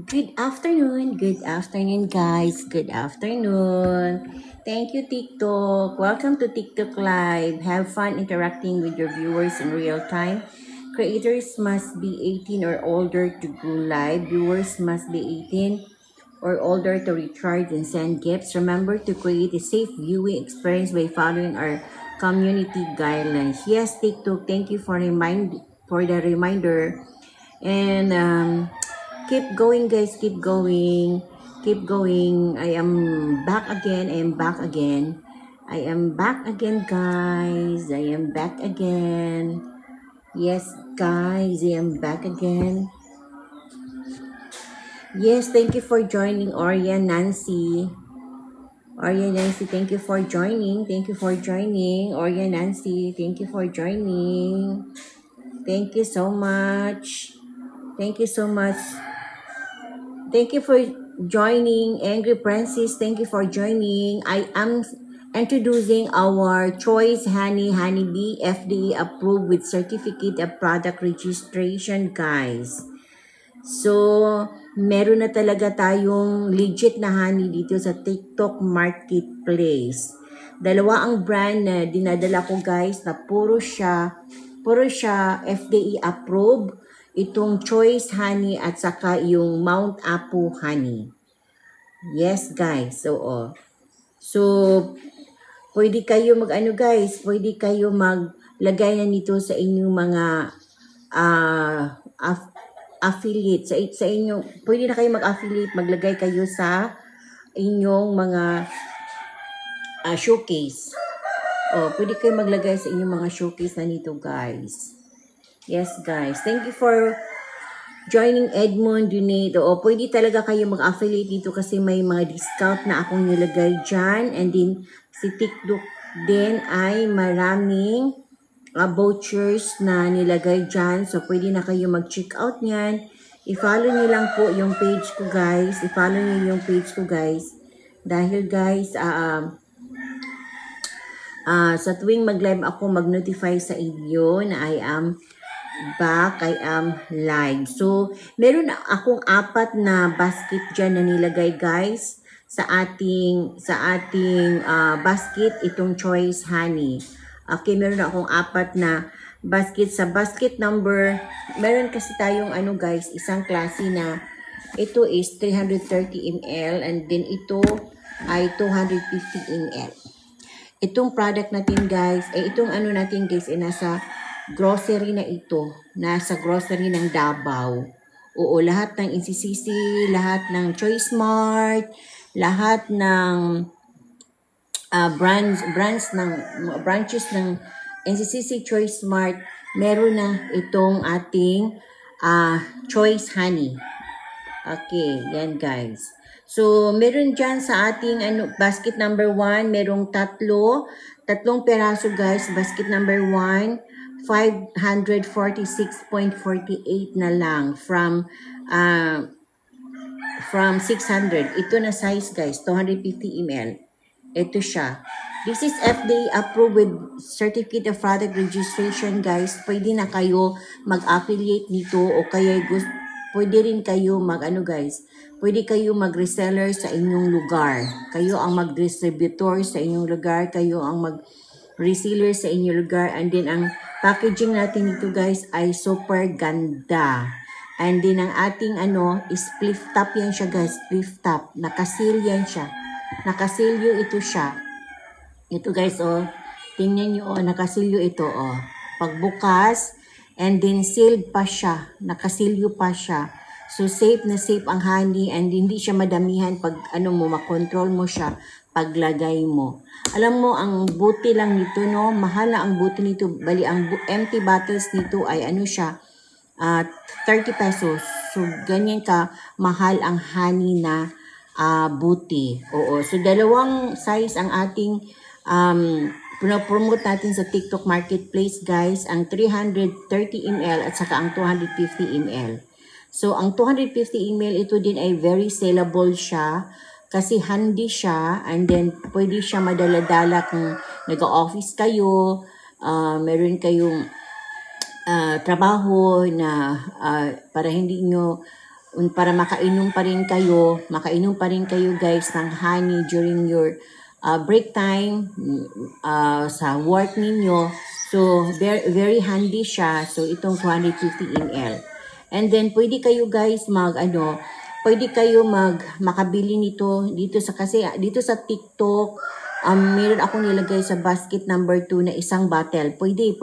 Good afternoon, guys. Good afternoon. Thank you, TikTok. Welcome to TikTok Live. Have fun interacting with your viewers in real time. Creators must be 18 or older to go live. Viewers must be 18 or older to recharge and send gifts. Remember to create a safe viewing experience by following our community guidelines. Yes, TikTok, thank you for the reminder. And keep going, guys. Keep going. Keep going. I am back again. I am back again. I am back again, guys. I am back again. Yes, guys. I am back again. Yes, thank you for joining, Orian Nancy. Orian Nancy, thank you for joining. Thank you for joining. Orian Nancy, thank you for joining. Thank you so much. Thank you so much. Thank you for joining, Angry Princess. Thank you for joining. I am introducing our Choice Honey Bee FDA approved with certificate of product registration, guys. So, meron na talaga tayong legit na honey dito sa TikTok Marketplace. Dalawa ang brand na dinadala ko, guys, na puro siya FDA approved. Itong Choice Honey at saka yung Mount Apu Honey. Yes, guys. So, pwede kayo guys, pwede kayo maglagay na nito sa inyong mga affiliate. Sa inyong, pwede na kayo mag-affiliate, maglagay kayo sa inyong mga showcase. Pwede kayo maglagay sa inyong mga showcase na nito, guys. Yes, guys. Thank you for joining Edmond Donate. Pwede talaga kayo mag-affiliate dito kasi may mga discount na akong nilagay dyan. And then, si TikTok din ay maraming vouchers na nilagay dyan. So, pwede na kayo mag-check out niyan. I-follow nyo lang po yung page ko, guys. I-follow nyo yung page ko, guys. Dahil, guys, sa tuwing mag-live ako, mag-notify sa inyo na I am back, I am live. So, meron akong 4 na basket dyan na nilagay, guys, sa ating basket, itong Choice Honey. Okay, meron akong 4 na basket. Sa basket number, meron kasi tayong guys, isang klase na ito is 330 ml and then ito ay 250 ml. Itong product natin, guys, itong natin, guys, nasa grocery na ito. Nasa grocery ng Davao. Oo, lahat ng NCCC, lahat ng Choice Mart, lahat ng branches ng NCCC Choice Mart, meron na itong ating Choice Honey. Okay, yan, guys. So, meron dyan sa ating basket number 1, merong tatlong peraso, guys. Basket number 1, 546.48 na lang from 600. Ito na size, guys, 250 ml. Ito siya. This is FDA approved with certificate of product registration, guys. Pwede na kayo mag-affiliate nito o kaya pwede rin kayo guys. Pwede kayo mag-reseller sa inyong lugar. Kayo ang mag-distributor sa inyong lugar. Kayo ang mag-reseller sa inyong lugar. And then, ang packaging natin ito, guys, ay super ganda. And then, ang ating is flip top yan siya, guys. Flip top. Nakasil yan siya. Nakasilyo ito siya. Ito, guys, tingnan nyo, nakasilyo ito, pagbukas, and then sealed pa siya. Nakasilyo pa siya. So, safe na safe ang honey and hindi siya madamihan pag makontrol mo siya paglagay mo. Alam mo, ang buti lang nito, no? Mahal na ang buti nito. Bali, ang empty bottles nito ay siya, 30 pesos. So, ganyan ka, mahal ang honey na buti. Oo. So, dalawang size ang ating promote natin sa TikTok Marketplace, guys. Ang 330 ml at saka ang 250 ml. So, ang 250 ml, ito din ay very sellable siya. Kasi handy siya. And then, pwede siya madala-dala kung nag-office kayo. Meron kayong trabaho na para hindi nyo para makainom pa rin kayo guys ng honey during your break time sa work ninyo. So, very, very handy siya. So, itong 250 ml. And then, pwede kayo guys pwede kayo makabili nito dito kasi dito sa TikTok, meron ako nilagay sa basket number 2 na isang bottle. Pwede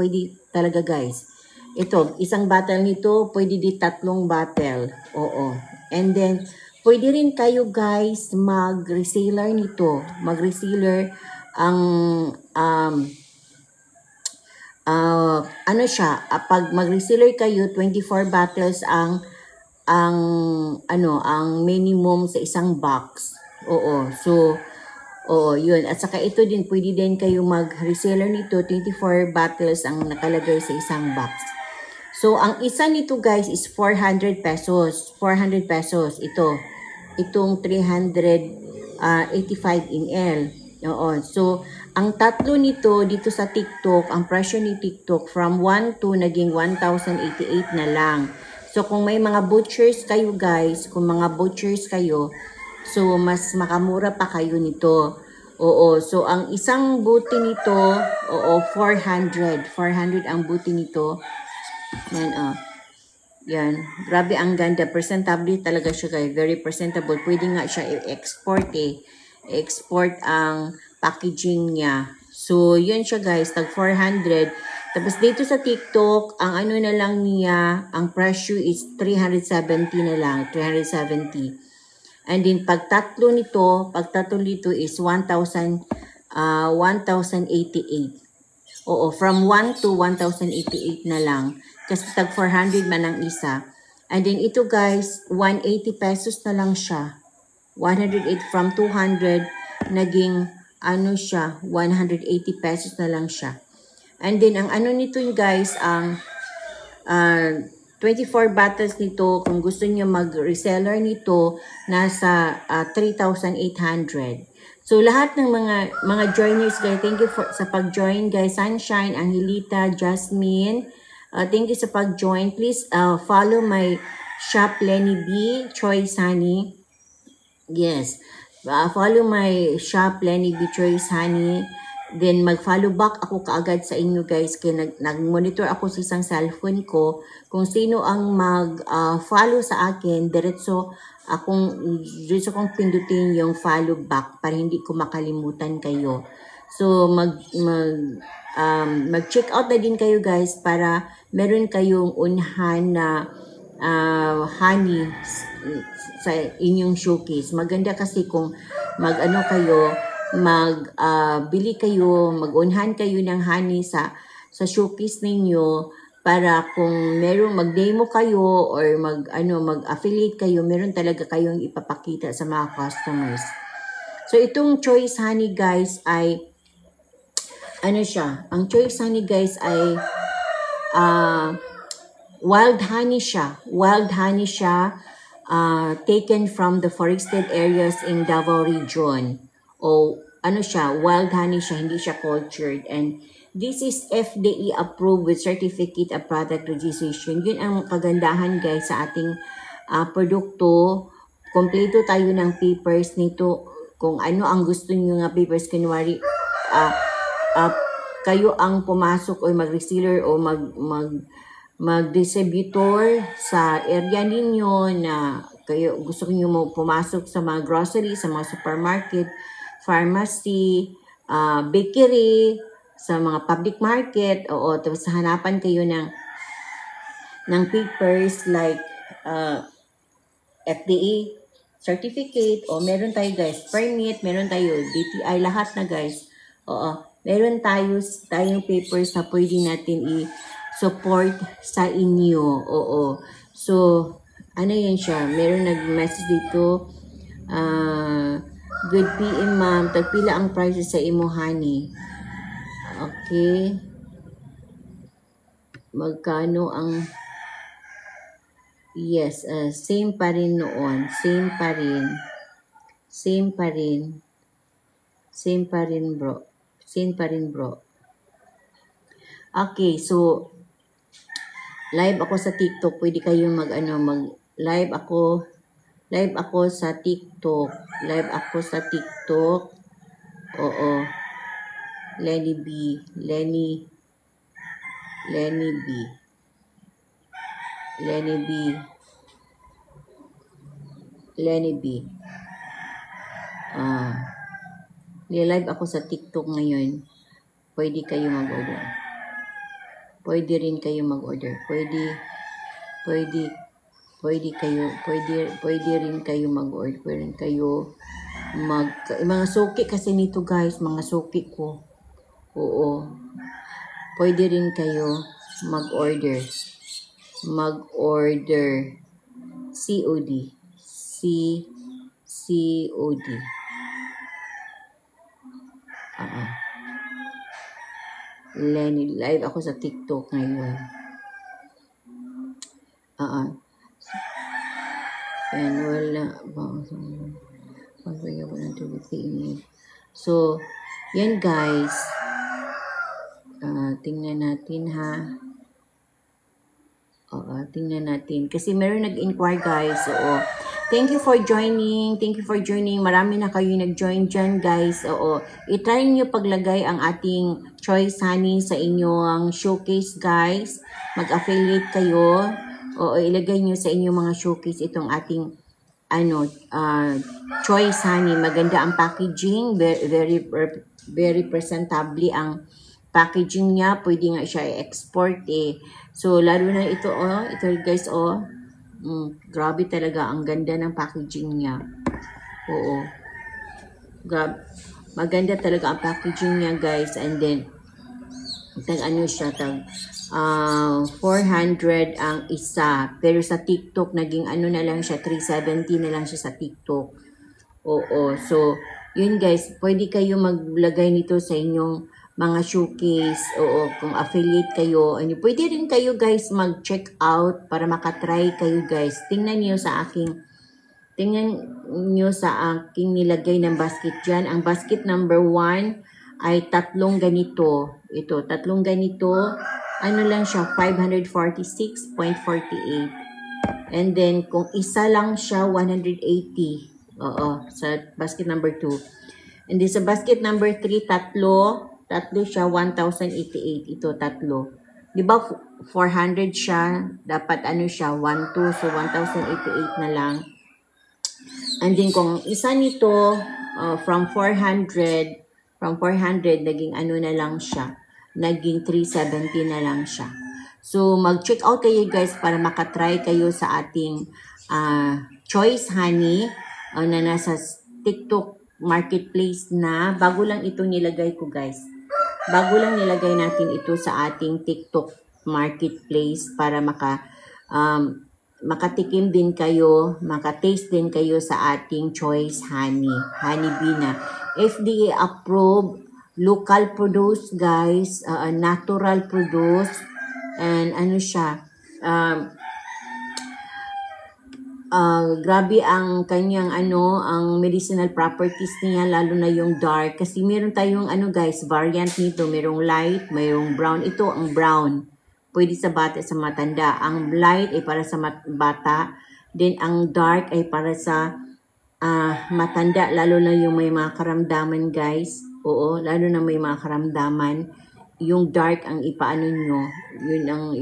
talaga guys. Ito, isang bottle nito, pwede di 3 bottle. Oo. And then, pwede rin kayo guys mag-reseller nito. Mag-reseller ang pag mag-reseller kayo, 24 bottles ang minimum sa isang box. Oo. So, yun. At saka ito din, pwede din kayo mag-reseller nito, 24 bottles ang nakalagay sa isang box. So, ang isa nito guys is 400 pesos. 400 pesos. Itong 385 ml. Oo. So, ang tatlo nito dito sa TikTok, ang presyo ni TikTok from 1 to naging 1,088 na lang. So, kung may mga butchers kayo guys, so mas makamura pa kayo nito. Oo. So, ang isang buti nito, 400. 400 ang buti nito. Yan, yan. Grabe, ang ganda. Presentable talaga siya guys. Very presentable. Pwede nga siya i-export export ang packaging niya. So, yun siya guys. Tag 400. Tapos dito sa TikTok, ang na lang niya, ang presyo is 370 na lang. 370. And then, pag tatlo nito is 1,088. Oo, from 1 to 1,088 na lang. Kasi tag 400 man ang isa. And then ito guys, 180 pesos na lang siya. 108 from 200, naging 180 pesos na lang siya. And then ang nito guys, ang 24 bottles nito, kung gusto niyo mag-reseller nito, nasa 3,800. So, lahat ng mga joiners guys, thank you sa pag-join guys. Sunshine, Angelita, Jasmine, thank you sa pag-join. Please follow my shop, Lenny B, Choice Honey. Yes, follow my shop, Lenny B, Choice Honey. Then, mag-follow back ako kaagad sa inyo guys. Kaya nag-monitor ako sa isang cellphone ko. Kung sino ang mag-follow sa akin, diretso kong pindutin yung follow back para hindi ko makalimutan kayo. So, mag-check out na din kayo guys para meron kayong unhan na honey sa inyong showcase. Maganda kasi kung bili kayo, mag-unhan kayo ng honey sa showcase ninyo para kung merong mag-demo kayo or mag-affiliate kayo, meron talaga kayong ipapakita sa mga customers. So, itong Choice Honey guys ay ang Choice Honey guys ay wild honey siya. Wild honey siya taken from the forested areas in Davao region. O wild honey siya, hindi siya cultured. And this is FDA approved with certificate of product registration. Yun ang kagandahan guys sa ating produkto. Kompleto tayo ng papers nito. Kung ano ang gusto niyo nga papers, kunwari kayo ang pumasok o mag-reseller o mag-distributor sa area ninyo na kayo gusto niyo mo pumasok sa mga grocery, sa mga supermarket, pharmacy, bakery, sa mga public market, tapos hanapan kayo ng papers like FDA certificate, meron tayo guys, permit, meron tayo DTI, lahat na guys. Meron tayong papers na pwede natin i-support sa inyo. So, yan siya. Meron nag-message dito, good PM ma'am, tagpila ang prices sa imo honey. Okay. Magkano ang... Yes, same pa rin noon. Same pa rin bro. Same pa rin bro. Okay, so live ako sa TikTok. Pwede kayong mag-live live ako, live ako sa TikTok. Live ako sa TikTok. Oo. Lenny B. Lenny B. Lenny B. Lenny B. Live ako sa TikTok ngayon. Pwede kayo mag-order. Pwede rin kayo mag-order. Pwede rin kayo mag-order. Pwede rin kayo mga suki kasi nito guys, mga suki ko. Oo. Pwede rin kayo mag-order. Mag-order. COD. COD. Lenny, live ako sa TikTok ngayon. And wala. So, yan guys. Tingnan natin ha. Tingnan natin. Kasi meron nag-inquire guys. Oo. Thank you for joining. Thank you for joining. Marami na kayo nag-join dyan guys. Oo. I-try nyo paglagay ang ating Choice Honey sa inyong showcase guys. Mag-affiliate kayo. Oo. Ilagay nyo sa inyong mga showcase itong ating Choice Honey. Maganda ang packaging. Very presentable ang packaging niya. Pwede nga siya i-export eh. So, lalo na ito ito guys grabe talaga. Ang ganda ng packaging niya. Oo. Maganda talaga ang packaging niya guys. And then, siya, 400 ang isa. Pero sa TikTok, naging na lang siya, 370 na lang siya sa TikTok. Oo. So, yun guys, pwede kayo maglagay nito sa inyong mga showcase. Oo. Kung affiliate kayo. Pwede rin kayo guys mag-check out para makatry kayo guys. Tingnan niyo sa aking nilagay ng basket dyan. Ang basket number 1 ay tatlong ganito. Ito, tatlong ganito. Lang siya, 546.48. And then, kung isa lang siya, 180. Oo, sa basket number 2. And then, sa basket number 3, tatlo siya, 1,088. Ito, tatlo. Diba, 400 siya. Dapat, siya, 1, 2. So, 1,088 na lang. And then, kung isa nito, from 400, naging na lang siya. Naging 370 na lang siya. So, mag-check out kayo guys para makatry kayo sa ating Choice Honey na nasa TikTok Marketplace na. Bago lang ito nilagay ko guys. Bago lang nilagay natin ito sa ating TikTok Marketplace para makatikim din kayo, makataste din kayo sa ating Choice Honey. Honey Bee na. FDA approved, local produce guys, natural produce, and siya, grabe ang kanyang ang medicinal properties niya, lalo na yung dark. Kasi meron tayong guys, variant nito. Merong light, mayroong brown. Ito ang brown. Pwede sa bata, sa matanda. Ang light ay para sa bata. Then ang dark ay para sa matanda. Lalo na yung may mga karamdaman guys. Oo, lalo na may mga karamdaman. Yung dark ang nyo. Yun ang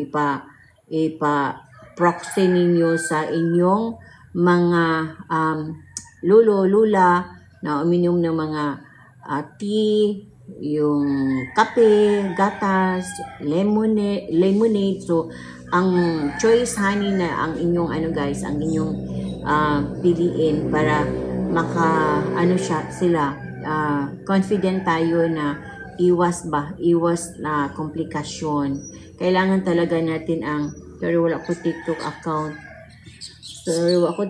proxy ninyo sa inyong mga lula na uminom ng mga tea, yung kape, gatas, lemonade. So, ang Choice Honey na ang inyong guys, ang inyong piliin para confident tayo na iwas na komplikasyon. Kailangan talaga natin pero wala ko TikTok account. Ako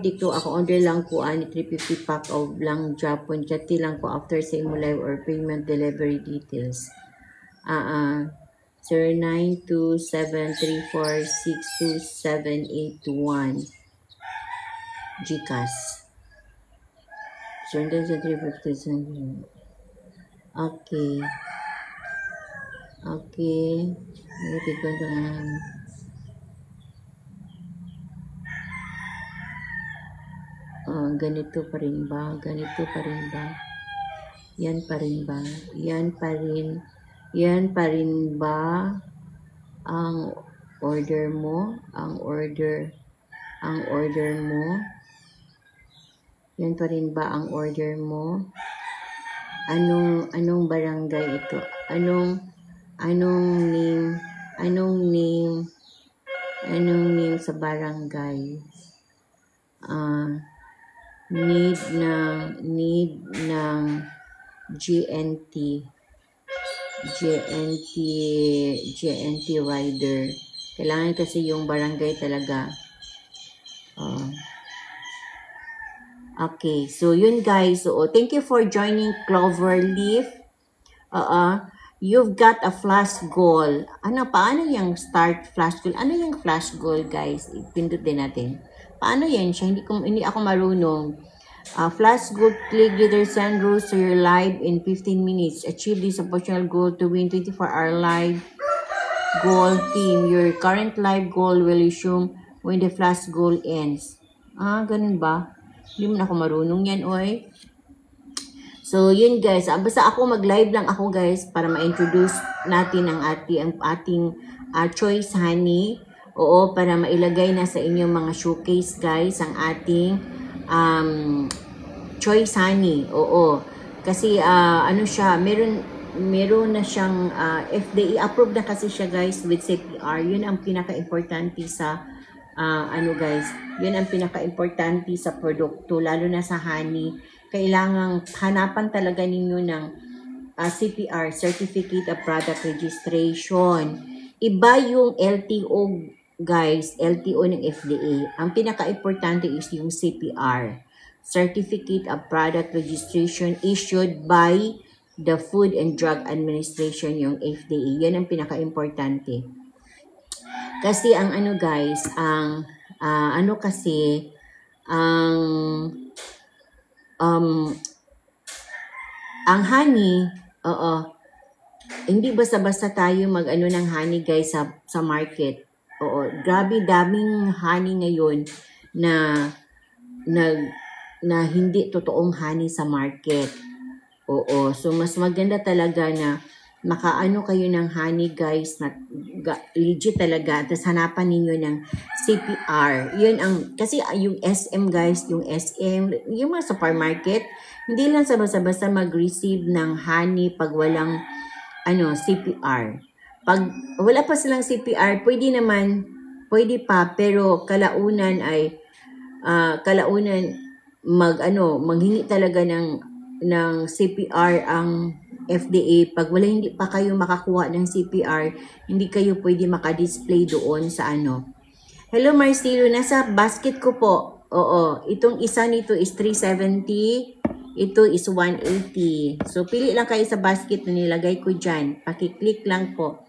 order lang ko 350 pack of lang Japon. Chati lang ko after sa imo live or payment delivery details. 0927346271 GCash. Surrender sa 350. Okay. Nagtigon naman. ganito pa rin ba? Ganito pa rin ba? Yan pa rin ba? Yan pa rin. Yan pa rin ba ang order mo? Ang order mo? Yan pa rin ba ang order mo? Anong barangay ito? Anong name sa barangay? Need ng GNT rider. Kailangan kasi yung barangay talaga. Okay, so yun guys. So thank you for joining Cloverleaf. You've got a flash goal. Paano yung start flash goal? Ano yung flash goal, guys? Pindot din natin. Paano yan siya? Hindi ako marunong. Flash goal, click leader, send rules to your live in 15 minutes. Achieve this optional goal to win 24-hour live goal team. Your current live goal will resume when the flash goal ends. Ganun ba? Hindi mo na ako marunong yan, oy. So, yun guys. Basta ako mag-live lang ako guys para ma-introduce natin ang ating choice honey. Oo, para mailagay na sa inyong mga showcase guys ang ating choice honey. Oo. Kasi ano siya, meron na siyang FDA approved na kasi siya guys with CPR. Yun ang pinaka-importante sa guys. Yun ang pinaka-importante sa produkto lalo na sa honey. Kailangang hanapan talaga ninyo ng CPR, Certificate of Product Registration. Iba yung LTO, guys, LTO ng FDA. Ang pinaka-importante is yung CPR, Certificate of Product Registration issued by the Food and Drug Administration, yung FDA. Yan ang pinaka-importante. Kasi ang guys, ang honey, hindi basta-basta tayo mag-ano ng honey guys sa market. Oo, grabe daming honey ngayon na hindi totoong honey sa market. Oo, so mas maganda talaga na makaano kayo ng honey guys na legit talaga. Tapos hanapan ninyo ng CPR. Yun kasi yung SM guys, yung mga supermarket, hindi lang basta-basta mag-receive ng honey pag walang CPR. Pag wala pa silang CPR, pwede pa, pero kalaunan manghingi talaga ng CPR ang FDA. Pag hindi pa kayo makakuha ng CPR, hindi kayo pwede makadisplay doon sa Hello Marcelo, nasa basket ko po. Oo, itong isa nito is 370, ito is 180. So pili lang kayo sa basket na nilagay ko dyan. Pakiclick lang po.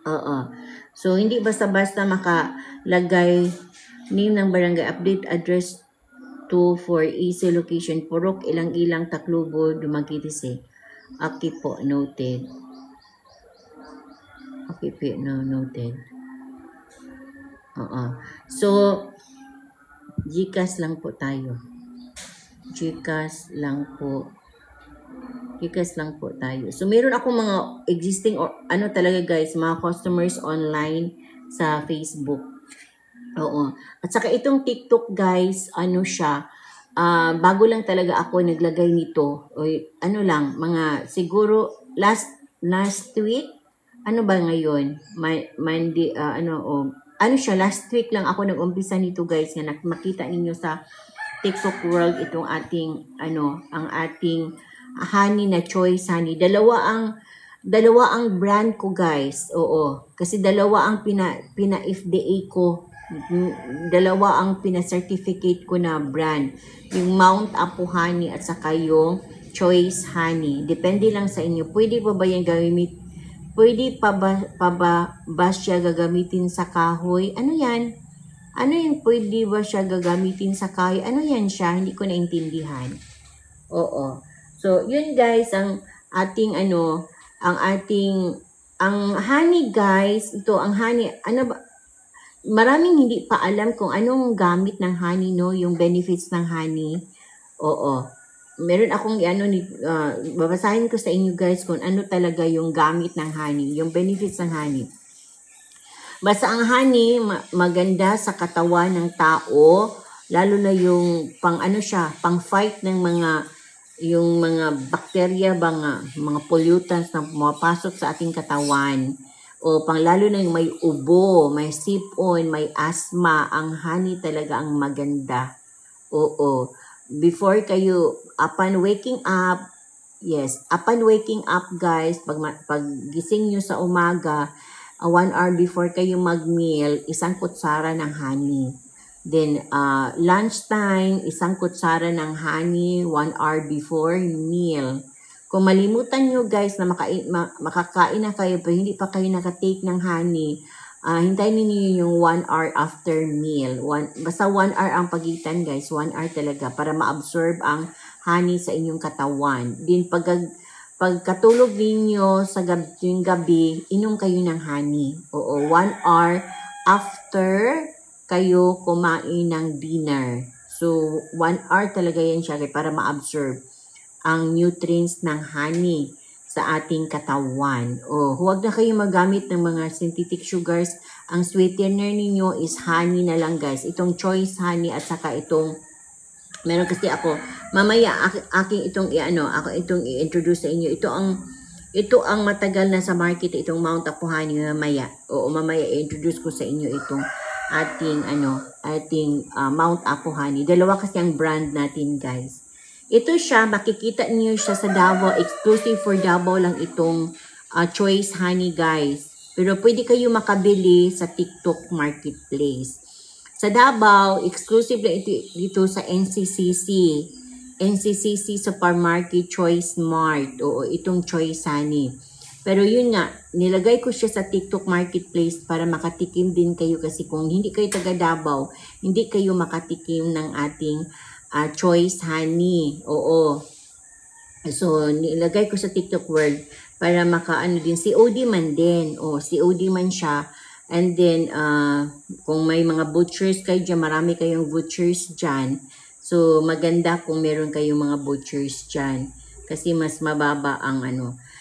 Oo. So hindi basta-basta makalagay name ng barangay, update address to for easy location. Purok, ilang-ilang, Tacloban, Dumaguete. Okay po, noted. Okay po, noted. So, GCash lang po tayo. GCash lang po tayo. So, meron ako mga existing, talaga guys, mga customers online sa Facebook. Oo. At saka itong TikTok guys, siya, bago lang talaga ako naglagay nito. O, mga siguro last week, ba ngayon? Monday, siya, last week lang ako nag-umpisa nito guys, nga makita ninyo sa TikTok world itong ating, ang ating honey na choice honey. Dalawa ang brand ko guys. Oo. Kasi dalawa ang pina-FDA ko. Dalawa ang pina-certificate ko na brand. Yung Mount Apo Honey at saka yung Choice Honey. Depende lang sa inyo. Pwede pa ba yan Pwede pa ba siya gagamitin sa kahoy? Ano yan? Pwede ba siya gagamitin sa kahoy? Ano yan siya? Hindi ko naintindihan. Oo. So, yun guys, ang ating ang honey guys, ito, ang honey, maraming hindi pa alam kung anong gamit ng honey, no? Yung benefits ng honey. Oo. Meron akong babasahin ko sa inyo guys kung ano talaga yung gamit ng honey, yung benefits ng honey. Basta ang honey, maganda sa katawan ng tao, lalo na yung pang fight ng yung mga bakterya, mga pollutants na pumapasok sa ating katawan. O lalo na yung may ubo, may sipon, may asthma, ang honey talaga ang maganda. Oo. Before kayo, upon waking up guys, pag gising nyo sa umaga, 1 hour before kayo mag-meal, isang kutsara ng honey. Then, lunchtime, isang kutsara ng honey, 1 hour before meal. Kung malimutan nyo guys na makakain na kayo, pero hindi pa kayo nakatake ng honey, hintayin niyo yung 1 hour after meal. Basta 1 hour ang pagitan guys, 1 hour talaga para ma-absorb ang honey sa inyong katawan. Then pagkatulog ninyo sa gabi, inom kayo ng honey. Oo, 1 hour after kayo kumain ng dinner. So, 1 hour talaga yan siya para ma-absorb ang nutrients ng honey sa ating katawan. Huwag na kayo magamit ng mga synthetic sugars. Ang sweetener ninyo is honey na lang guys. Itong choice honey at saka itong meron kasi ako, mamaya ako itong i-introduce sa inyo. Ito ang matagal na sa market, itong Mount Apo Honey mamaya. Mamaya i-introduce ko sa inyo itong ating Mount Apo Honey. Dalawa kasi ang brand natin, guys. Ito siya, makikita niyo siya sa Davao, exclusive for Davao lang itong choice honey, guys. Pero pwede kayo makabili sa TikTok Marketplace. Sa Davao, exclusive lang ito dito sa NCCC Supermarket Choice Mart. Itong Choice Honey. Pero yun nga, nilagay ko siya sa TikTok Marketplace para makatikim din kayo kasi kung hindi kayo taga Davao, hindi kayo makatikim ng ating Choice Honey. So, nilagay ko sa TikTok World para makaano din. COD man din. COD man siya. And then, kung may mga butchers kayo dyan, marami kayong butchers dyan. So, maganda kung meron kayong mga butchers dyan. Kasi mas mababa ang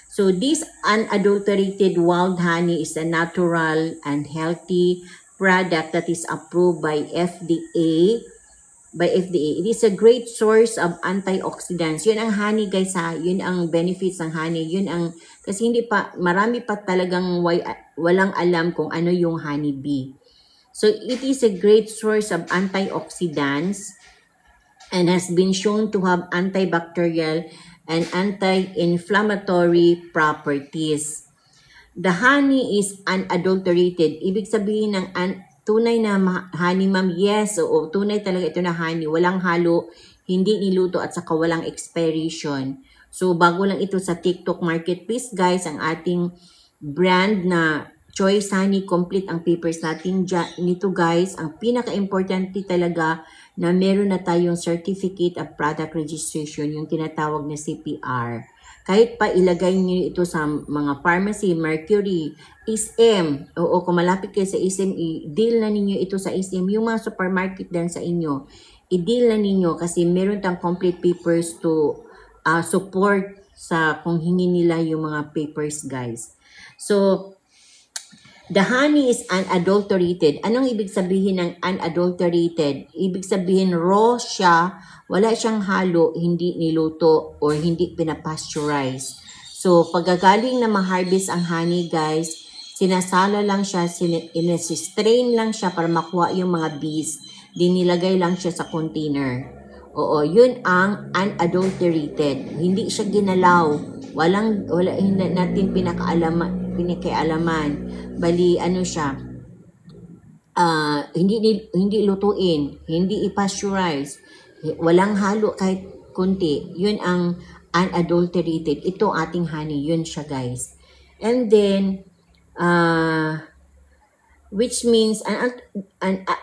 So, this unadulterated wild honey is a natural and healthy product that is approved by FDA. It is a great source of antioxidants. Yun ang honey guys ha. Yun ang benefits ng honey. Kasi marami pa talagang walang alam kung ano yung honeybee. So it is a great source of antioxidants and has been shown to have antibacterial and anti-inflammatory properties. The honey is unadulterated. Ibig sabihin ng tunay na honey, ma'am, yes, tunay talaga ito na honey. Walang halo, hindi niluto at saka walang expiration. So, bago lang ito sa TikTok Marketplace, guys, ang ating brand na Choice Honey, complete ang papers natin nito, guys. Ang pinaka-importante talaga na meron na tayong Certificate of Product Registration, yung tinatawag na CPR. Kahit pa ilagay niyo ito sa mga pharmacy, Mercury, SM, kung malapit kayo sa SM, i-deal na ninyo ito sa SM, yung mga supermarket din sa inyo, i-deal na ninyo kasi meron tayong complete papers to support sa kung hingi nila yung mga papers, guys. So, the honey is unadulterated. Anong ibig sabihin ng unadulterated? Ibig sabihin raw siya, wala siyang halo, hindi niluto or hindi pinapasteurize. So, pagkagaling na ma-harvest ang honey, guys, sinasala lang siya, strain lang siya para makuha yung mga bees. Dinilagay lang siya sa container. Yun ang unadulterated. Hindi siya ginalaw. Hindi natin pinakialaman. Bali, siya, hindi lutuin, hindi i-pasteurize, walang halo kahit kunti. Yun ang unadulterated. Ito ating honey, yun siya, guys. And then, which means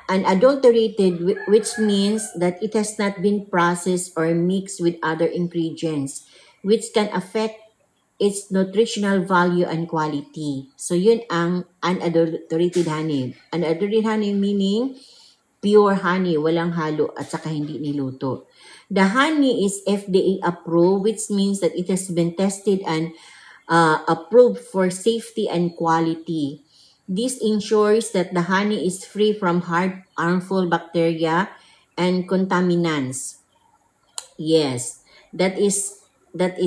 unadulterated, which means that it has not been processed or mixed with other ingredients, which can affect its nutritional value and quality. So yun ang unadulterated honey. Unadulterated honey meaning pure honey, walang halo at saka hindi niluto. The honey is FDA approved, which means that it has been tested and approved for safety and quality. This ensures that the honey is free from harmful bacteria and contaminants. Yes, that is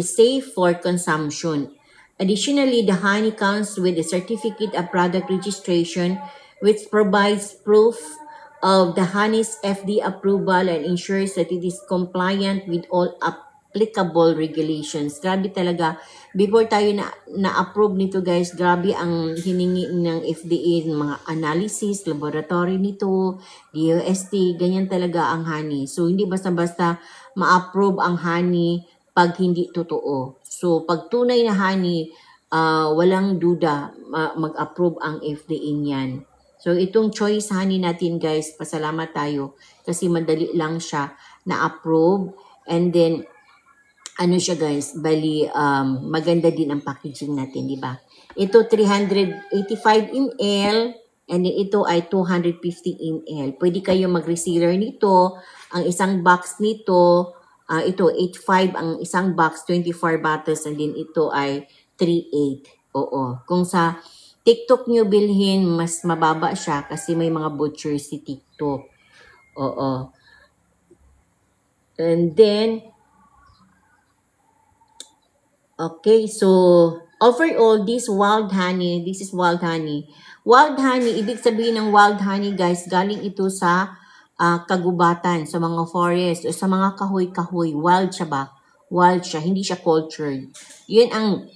safe for consumption. Additionally, the honey comes with a certificate of product registration which provides proof of the honey's FDA approval and ensures that it is compliant with all applicable regulations. Grabe talaga. Before tayo na-approve nito guys, grabe ang hiningi ng FDA, mga analysis, laboratory nito, DOST, ganyan talaga ang honey. So, hindi basta-basta ma-approve ang honey pag hindi totoo. So, pag tunay na honey, walang duda mag-approve ang FDA niyan. So, itong choice honey natin guys, pasalamat tayo kasi madali lang siya na-approve. And then, ano siya guys, bali maganda din ang packaging natin, di ba? Ito 385 ml and then ito ay 250 ml. Pwede kayo mag-resealer nito. Ang isang box nito, ito 85 ang isang box, 24 bottles and then ito ay 38. Oo. Kung sa TikTok nyo bilhin, mas mababa siya kasi may mga butcher si TikTok. Oo. And then, okay, so overall, this is wild honey. Wild honey, ibig sabihin ng wild honey guys, galing ito sa kagubatan, sa mga forest, o sa mga kahoy-kahoy. Wild siya ba? Wild siya, hindi siya cultured. Yun ang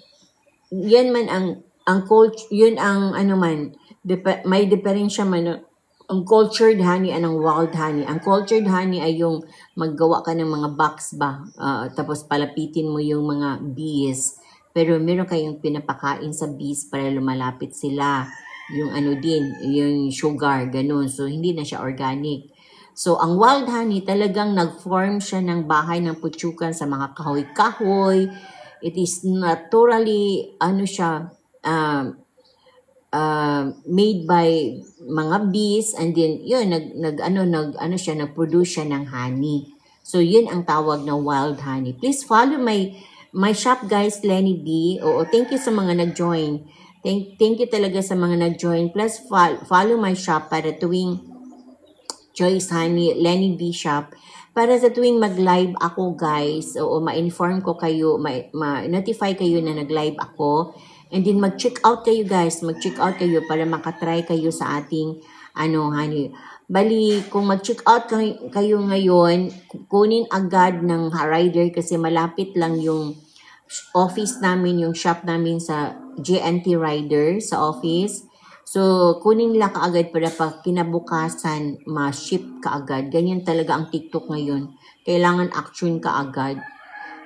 may diferensya man ang cultured honey at ang wild honey. Ang cultured honey ay yung maggawa ka ng mga box ba, tapos palapitin mo yung mga bees. Pero meron kayong pinapakain sa bees para lumalapit sila. Yung yung sugar, ganun. So, hindi na siya organic. So, ang wild honey, talagang nag-form siya ng bahay ng putsukan sa mga kahoy-kahoy. It is naturally, made by mga bees and then yun nag-produce siya ng honey. So yun ang tawag na wild honey. Please follow my shop guys, Lenny B. Oo, thank you sa mga nag-join. Thank you talaga sa mga nag-join. Plus follow my shop para tuwing Joyce Honey, Lenny B shop. Para sa tuwing mag-live ako guys, oo, ma-inform ko kayo, ma-notify kayo na nag-live ako. And then mag-check out kayo guys, mag-check out kayo para makatry kayo sa ating honey. Bali, kung mag-check out kayo ngayon, kunin agad ng rider kasi malapit lang yung office namin, yung shop namin sa JNT Rider sa office. So, kunin nila kaagad para pag kinabukasan, ma-ship kaagad. Ganyan talaga ang TikTok ngayon. Kailangan action kaagad.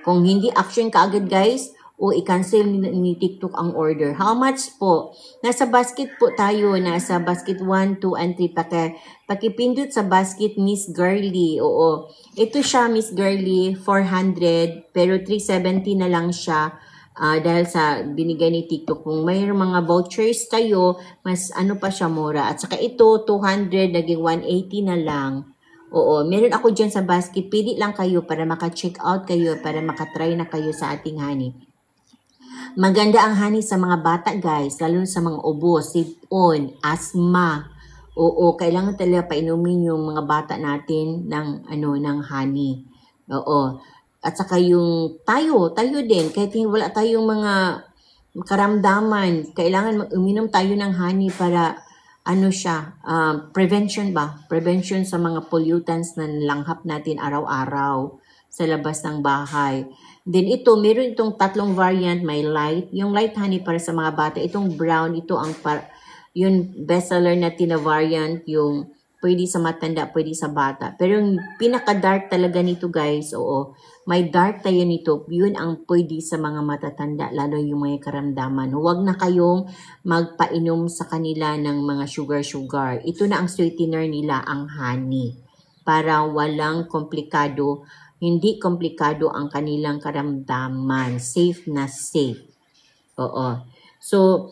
Kung hindi action kaagad guys, o i-cancel ni TikTok ang order. How much po? Nasa basket po tayo. Nasa basket 1, 2, and 3. Pakipindot sa basket Miss Girly. Oo. Ito siya Miss Girly, 400. Pero 370 na lang siya. Dahil sa binigay ni TikTok. Kung mayroong mga vouchers kayo, mas pa siya mura. At saka ito, 200, naging 180 na lang. Oo, meron ako dyan sa basket. Pili lang kayo para maka-check out kayo, para makatry na kayo sa ating honey. Maganda ang honey sa mga bata guys, lalo sa mga ubo, sipon, asthma. Oo, kailangan talaga painumin yung mga bata natin ng honey. Oo. At saka yung tayo din, kahit wala tayong mga karamdaman, kailangan uminom tayo ng honey para prevention ba? Prevention sa mga pollutants na langhap natin araw-araw sa labas ng bahay. Then ito, meron itong tatlong variant, may light. Yung light honey para sa mga bata, itong brown, ito yung bestseller natin na variant, yung pwede sa matanda, pwede sa bata. Pero yung pinaka-dark talaga nito guys, oo, may dark tayo nito, yun ang pwede sa mga matatanda, lalo yung mga karamdaman. Huwag na kayong magpainom sa kanila ng mga sugar. Ito na ang sweetener nila, ang honey. Para walang komplikado, hindi komplikado ang kanilang karamdaman. Safe na safe. Oo. So,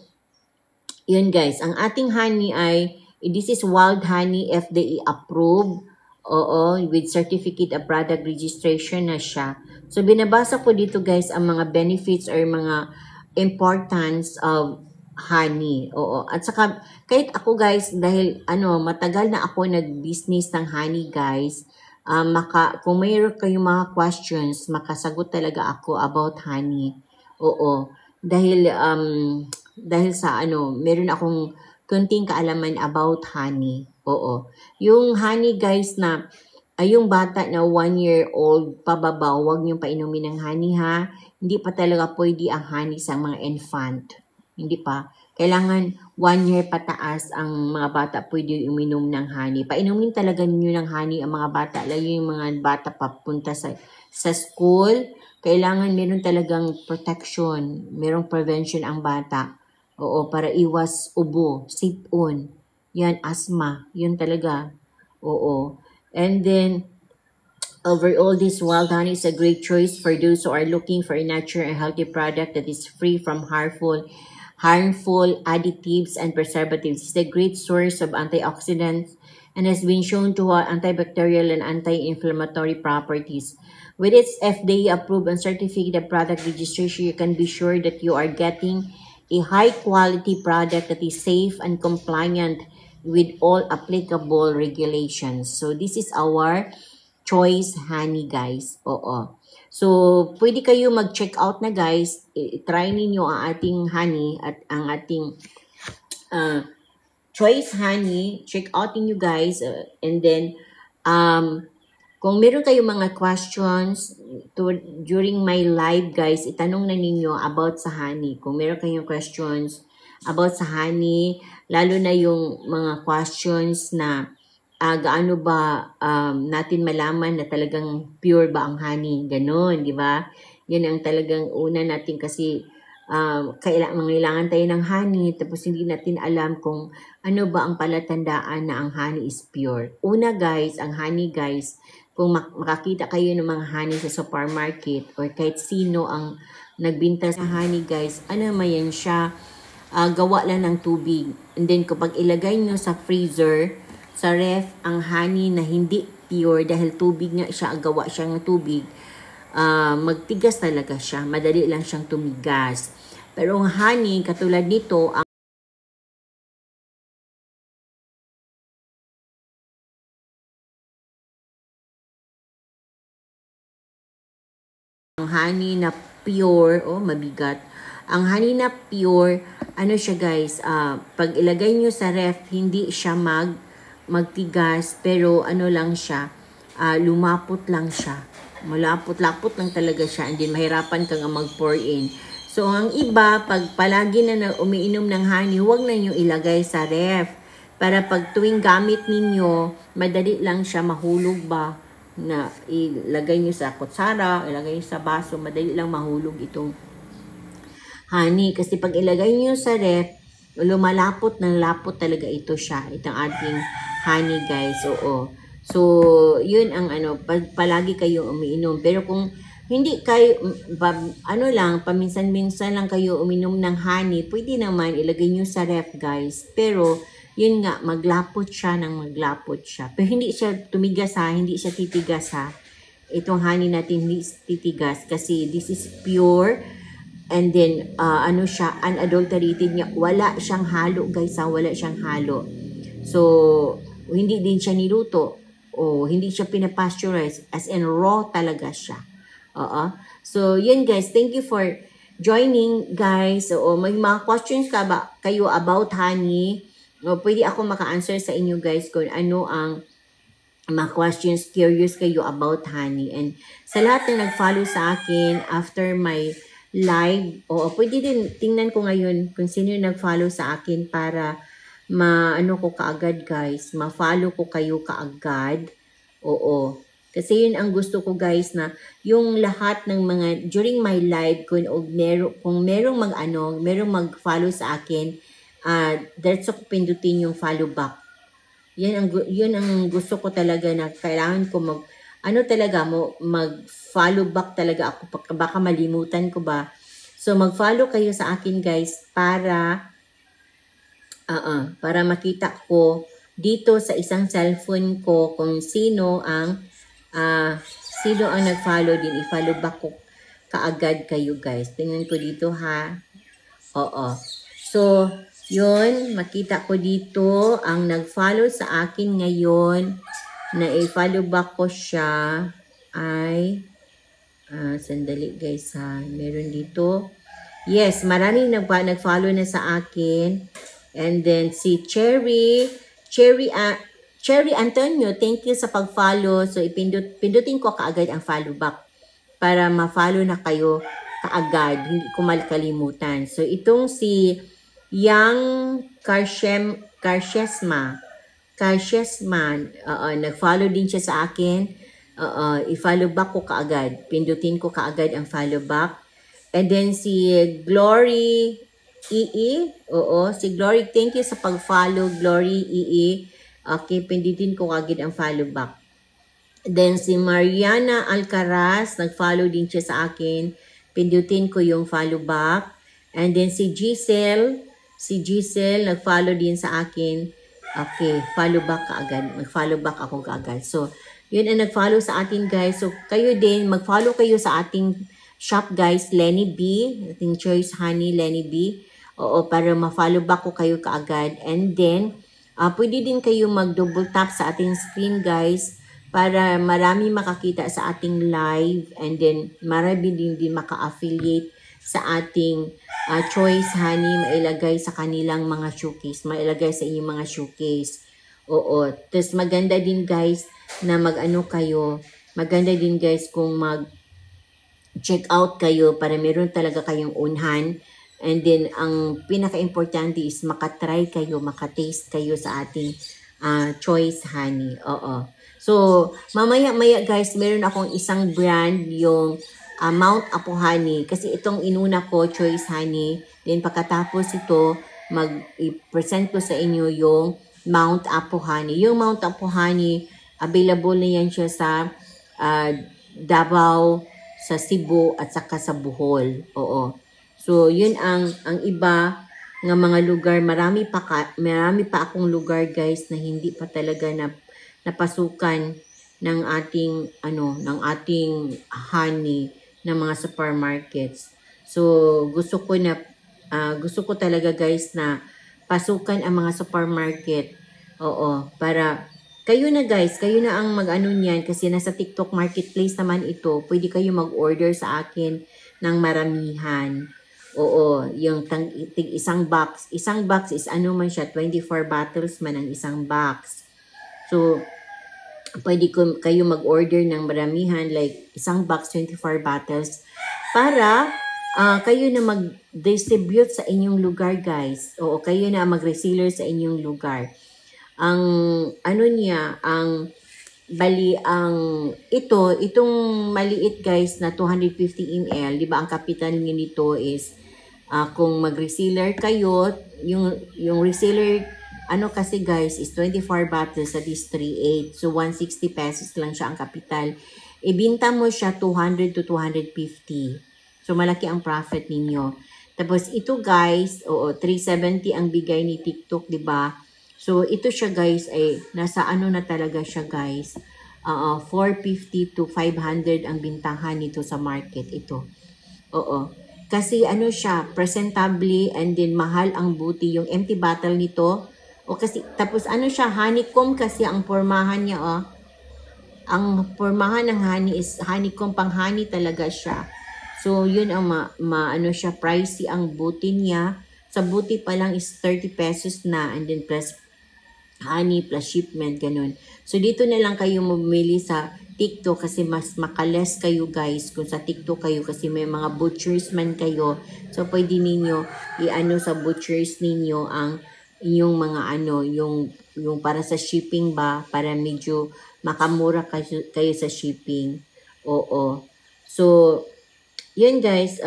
yun guys, ang ating honey ay, this is wild honey, FDA approved. Oo, with certificate of product registration na siya. So, binabasa ko dito guys ang mga benefits or mga importance of honey. Oo. At saka, kahit ako guys, dahil matagal na ako nag-business ng honey guys, kung mayroon kayong mga questions, makasagot talaga ako about honey. Oo. Dahil sa meron akong konting kaalaman about honey. Oo. Yung honey guys na yung bata na 1 year old pababa, huwag niyong painumin ng honey ha. Hindi pa talaga pwede ang honey sa mga infant. Hindi pa. Kailangan 1 year pataas ang mga bata pwede uminom ng honey. Painumin talaga ninyo ng honey ang mga bata. Lalo yung mga bata papunta sa school. Kailangan meron talagang protection. Merong prevention ang bata. Oo, para iwas ubo, sipon. Yan, asthma. Yun talaga. Oo. And then, overall, this wild honey is a great choice for those who are looking for a natural and healthy product that is free from harmful additives and preservatives. It's a great source of antioxidants and has been shown to have antibacterial and anti-inflammatory properties. With its FDA-approved and certificate of product registration, you can be sure that you are getting a high-quality product that is safe and compliant with all applicable regulations. So, this is our choice honey, guys. Oo. So, pwede kayo mag-check out na, guys. Try ninyo ang ating honey at ang ating choice honey. Check out ninyo, guys. And then, kung meron kayong mga questions during my live, guys, itanong na ninyo about sa honey. Kung meron kayong questions about sa honey, lalo na yung mga questions na gaano ba natin malaman na talagang pure ba ang honey? Ganon, di ba? Yan ang talagang una natin kasi mangailangan tayo ng honey tapos hindi natin alam kung ano ba ang palatandaan na ang honey is pure. Una guys, ang honey guys, kung makakita kayo ng mga honey sa supermarket or kahit sino ang nagbinta sa honey guys, ano yan siya, gawa lang ng tubig. And then kapag ilagay nyo sa freezer, sa ref, ang honey na hindi pure dahil tubig nga siya, gawa siya ng tubig, magtigas talaga siya. Madali lang siyang tumigas. Pero ang honey, katulad nito, ang honey na pure, mabigat. Ang honey na pure, ano siya guys, pag ilagay nyo sa ref, hindi siya magtigas, pero ano lang siya, lumapot lang siya. Malapot-lapot lang talaga siya, and then mahirapan kang mag-pour in. So, ang iba, pag palagi na umiinom ng honey, huwag na nyo ilagay sa ref. Para pag tuwing gamit ninyo, madali lang siya mahulog ba, na ilagay nyo sa kutsara, ilagay nyo sa baso, madali lang mahulog itong honey. Kasi pag ilagay nyo sa ref, lumalapot ng lapot talaga ito siya. Itong ating honey guys, oo. So, yun ang palagi kayo umiinom. Pero kung hindi kayo, paminsan-minsan lang kayo uminom ng honey, pwede naman ilagay nyo sa ref guys. Pero, yun nga, maglapot siya. Pero hindi siya tumigas ha, hindi siya titigas ha. Itong honey natin hindi titigas kasi this is pure. And then, siya, unadulterated niya. Wala siyang halo, guys, wala siyang halo. So, hindi din siya niluto. O, hindi siya pinapasteurize. As in, raw talaga siya. So, yun, guys. Thank you for joining, guys. So, may mga questions kayo about honey. Pwede ako maka-answer sa inyo, guys, kung ano ang mga questions, curious kayo about honey. And sa lahat na nag-follow sa akin after my live, pwede din tingnan ko ngayon kung sino yung nag-follow sa akin para ko kaagad guys, ma-follow ko kayo kaagad. Kasi yun ang gusto ko guys, na yung lahat ng mga during my live, kung merong mag-follow sa akin, diretso ko pindutin yung follow back. Yun ang gusto ko talaga, na kailangan ko mag-follow back talaga ako. Baka malimutan ko ba. So, mag-follow kayo sa akin guys para makita ko dito sa isang cellphone ko kung sino ang nag-follow din. I-follow back ko kaagad kayo guys. Tingnan ko dito ha. Oo. So, yun, makita ko dito ang nag-follow sa akin ngayon na i-follow back ko siya ay sandali guys ha. Meron dito. Yes, maraming nag-follow na sa akin. And then si Cherry Antonio, thank you sa pag-follow. So pindutin ko kaagad ang follow back para ma-follow na kayo kaagad, hindi ko makalimutan. So itong si Yang Karshesma, nag-follow din siya sa akin. I-follow back ko kaagad. Pindutin ko kaagad ang follow back. And then si Glory si Glory, thank you sa pag-follow, Glory Okay, pindutin ko kaagad ang follow back. Then si Mariana Alcaraz, nag-follow din siya sa akin. Pindutin ko yung follow back. And then si Giselle, nag-follow din sa akin. Okay, follow back kaagad. Mag-follow back ako kaagad. So, yun ang nag-follow sa atin guys. So, kayo din, mag-follow kayo sa ating shop guys, Lenny B. Ating Choice Honey, Lenny B. Oo, para ma-follow back ko kayo kaagad. And then, pwede din kayo mag-double tap sa ating screen guys para marami makakita sa ating live. And then, marami din maka-affiliate sa ating Choice Honey, mailagay sa kanilang mga showcase. Mailagay sa inyong mga showcase. Oo. Tapos maganda din guys na maganda din guys kung mag-check out kayo para meron talaga kayong unhan. And then, ang pinaka-importante is makatry kayo, makataste kayo sa ating Choice Honey. Oo. So, mamaya-maya guys, meron akong isang brand, yung Mount Apo Honey. Kasi itong inuna ko, Choice Honey. Then, pagkatapos ito, mag-present ko sa inyo yung Mount Apo Honey. Yung Mount Apo Honey, available na yan siya sa Davao, sa Cebu, at saka sa Bohol. Oo. So, yun ang iba ng mga lugar. Marami pa akong lugar guys na hindi pa talaga napasukan ng ating honey ng mga supermarkets. So, gusto ko talaga guys na pasukan ang mga supermarket. Oo, para kayo na ang mag-ano niyan kasi nasa TikTok Marketplace naman ito. Pwede kayo mag-order sa akin ng maramihan. Oo, yung isang box. Isang box is ano man siya, 24 bottles man ang isang box. So, pwede kayo mag-order ng maramihan, like isang box, 24 bottles, para kayo na mag-distribute sa inyong lugar, guys. Oo, kayo na mag-reseller sa inyong lugar. Itong maliit, guys, na 250 ml, di ba, ang kapital niyo nito is, kung mag-reseller kayo, yung reseller, kasi guys, is 24 bottles, that is 3.8. So, 160 pesos lang siya ang kapital. Ibinta mo siya 200 to 250. So, malaki ang profit ninyo. Tapos, ito guys, 370 ang bigay ni TikTok, di ba? So, ito siya guys, ay nasa na talaga siya guys. 450 to 500 ang bintahan nito sa market, ito. Oo. Kasi siya, presentably, and then mahal ang buti. Yung empty bottle nito, tapos siya, honeycomb kasi ang pormahan niya, Ang pormahan ng honey is honeycomb, pang honey talaga siya. So, yun ang siya, pricey ang buti niya. Sa buti pa lang is 30 pesos na, and then plus honey, plus shipment, ganun. So, dito na lang kayo mamili sa TikTok kasi mas makales kayo guys kung sa TikTok kayo kasi may mga butchers man kayo. So, pwede ninyo sa butchers ninyo ang inyong mga yung para sa shipping ba, para medyo makamura kayo sa shipping. Oo. So, yun guys,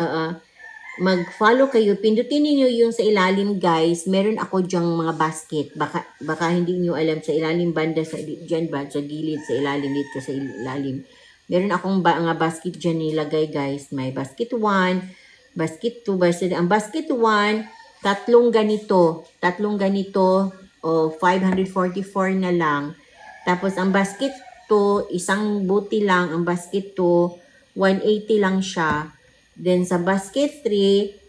mag-follow kayo. Pindutin niyo yung sa ilalim guys. Meron ako dyang mga basket. Baka hindi niyo alam, sa ilalim banda, dyan ba, sa gilid, sa ilalim dito, sa ilalim. Meron akong mga basket dyan nilagay guys. May basket 1, Basket 2, basket, ang basket 1, tatlong ganito, o 544 na lang. Tapos ang basket 2, isang buti lang, ang basket 2, 180 lang siya. Then sa basket 3,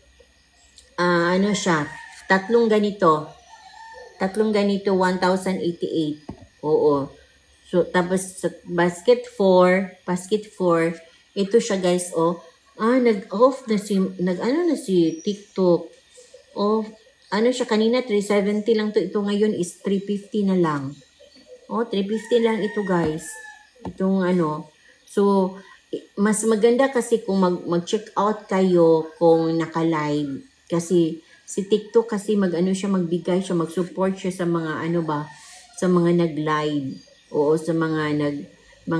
ano siya, tatlong ganito, 1,088. Oo. So, tapos sa basket 4, ito siya guys, oh. Nag-off na si TikTok. Oh, ano siya kanina, 370 lang to. Ito ngayon is 350 na lang. Oh, 350 lang ito guys. Itong ano. So, mas maganda kasi kung mag-check out kayo kung naka-live. Kasi si TikTok kasi magbigay siya, mag-support siya sa mga ano ba, sa mga nag-live. Oo, sa mga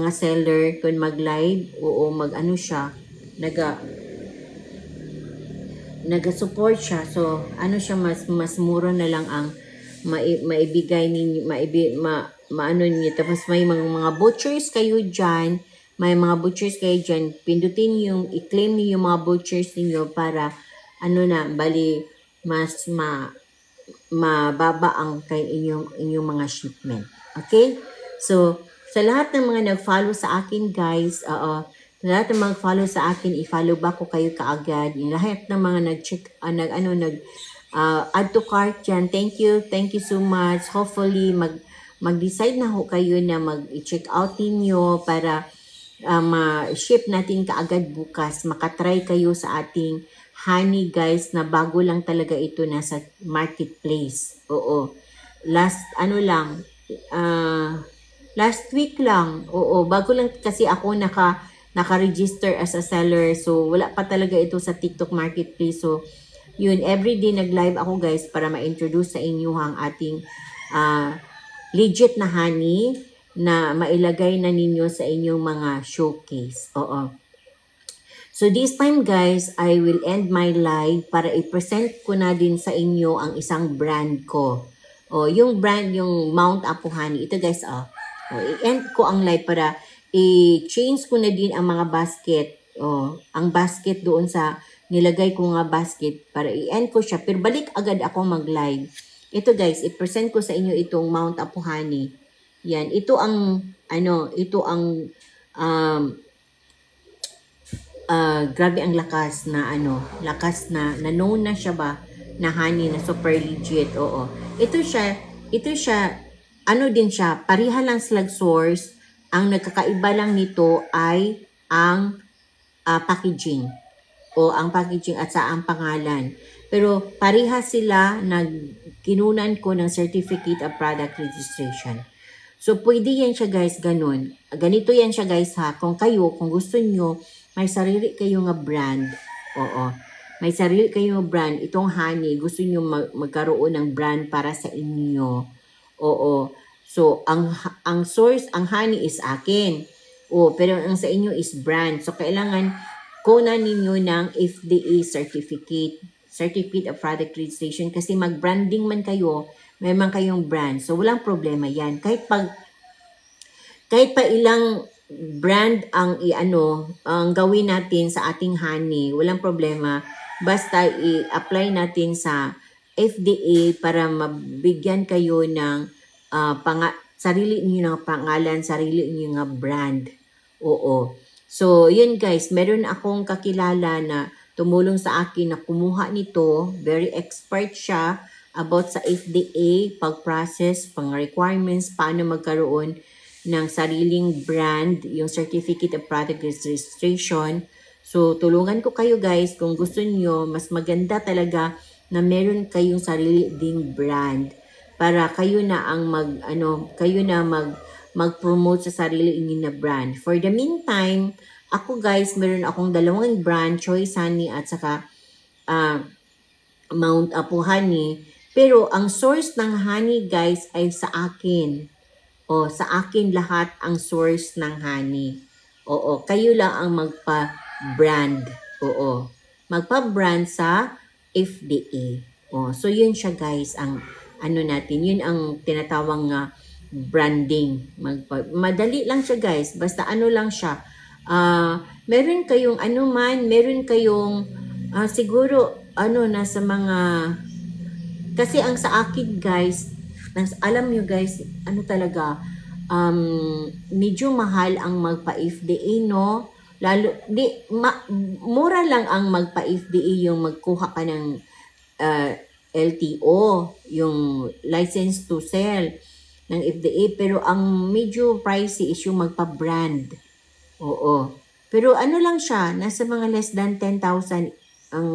seller kung mag-live, oo, siya, naga-support siya. So, ano siya, mas mura na lang ang maibigay ninyo, maano niyo. Tapos may mga butchers kayo dyan, pindutin yung, i-claim niyo yung mga butchers niyo para, bali, mas mababa ang inyong mga shipment. Okay? So, sa lahat ng mga nag-follow sa akin, guys, sa lahat ng mga follow sa akin, i-follow back ko kayo kaagad. Yung lahat ng mga nag-check, add to cart dyan. Thank you so much. Hopefully, mag-decide na ho kayo na mag-check out ninyo para ma-ship natin kaagad bukas. Makatry kayo sa ating honey guys na bago lang talaga ito nasa marketplace. Oo. Last week lang. Oo, bago lang kasi ako naka-register as a seller. So wala pa talaga ito sa TikTok marketplace. So yun, everyday nag-live ako guys para ma-introduce sa inyo ang ating legit na honey na mailagay na ninyo sa inyong mga showcase. Oo. So this time guys, I will end my live para i-present ko na din sa inyo ang isang brand ko. Yung brand, yung Mount Apo Honey. Ito guys, i-end ko ang live para i-change ko na din ang mga basket. Ang basket doon sa nilagay ko nga basket para i-end ko siya. Pero balik agad ako mag-live. Ito guys, i-present ko sa inyo itong Mount Apo Honey. Yan, ito ang grabe ang lakas na known na siya ba na honey na super legit. Oo. Ito siya din siya, pareha lang slag source. Ang nagkakaiba lang nito ay ang packaging. Ang packaging at sa ang pangalan. Pero pareha sila kinunan ko ng Certificate of Product Registration. So, pwede yan siya guys, ganun. Ganito yan siya guys ha. Kung gusto nyo, may sarili kayo nga brand. Oo. May sarili kayo nga brand. Itong honey, gusto nyo magkaroon ng brand para sa inyo. Oo. So, ang source, ang honey is akin. Pero ang sa inyo is brand. So, kailangan kunan ninyo ng FDA Certificate of Product Registration. Kasi mag-branding man kayo, may man kayong brand. So, walang problema yan. Kahit pa ilang brand ang gawin natin sa ating honey, walang problema. Basta i-apply natin sa FDA para mabigyan kayo ng sarili niyo ng pangalan, sarili niyo ng brand. Oo. So, yun guys, meron akong kakilala na tumulong sa akin na kumuha nito. Very expert siya about sa FDA, pag-process, pang-requirements, paano magkaroon ng sariling brand, yung Certificate of Product Registration. So, tulungan ko kayo guys kung gusto niyo, mas maganda talaga na meron kayong sarili ding brand para kayo na ang mag-promote sa sarili inyo na brand. For the meantime, ako guys, meron akong dalawang brand, Choice Honey at saka Mount Apo Honey. Pero ang source ng honey guys ay sa akin. Sa akin lahat ang source ng honey. Oo, kayo lang ang magpa-brand. Oo, magpa-brand sa FDA. So yun siya guys, ang natin, yun ang tinatawang branding. Madali lang siya guys, basta lang siya. Meron kayong meron kayong Siguro, nasa mga, kasi ang sa akin guys, alam nyo guys, talaga, medyo mahal ang magpa-FDA, no? Lalo, mura lang ang magpa-FDA yung magkuha ka ng uh, LTO, yung license to sell ng FDA, pero ang medyo pricey is yung magpa-brand. Oo. Pero ano lang siya, nasa mga less than 10,000 ang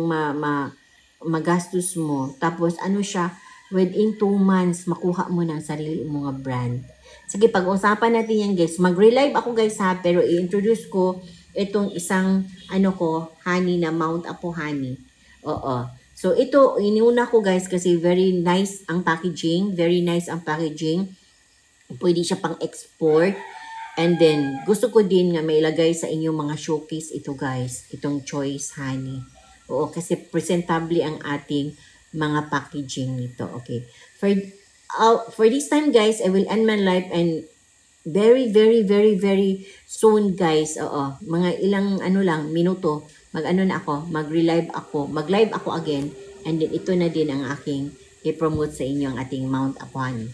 magastos mo. Tapos ano siya, within 2 months, makuha mo ng sarili mong brand. Sige, pag-usapan natin yan guys. Mag-relive ako guys ha, pero i-introduce ko itong isang, honey na Mount Apo honey. Oo. So, ito, iniuna ko guys kasi very nice ang packaging. Very nice ang packaging. Pwede siya pang export. And then, gusto ko din nga may ilagay sa inyong mga showcase ito guys. Itong Choice Honey. Oo, kasi presentable ang ating mga packaging nito. Okay. For this time guys, I will end my life and very, very, very, very soon guys. Oo, mga ilang minuto, mag-live ako again. And then ito na din ang aking i-promote sa inyo ang ating Mount Apo Honey.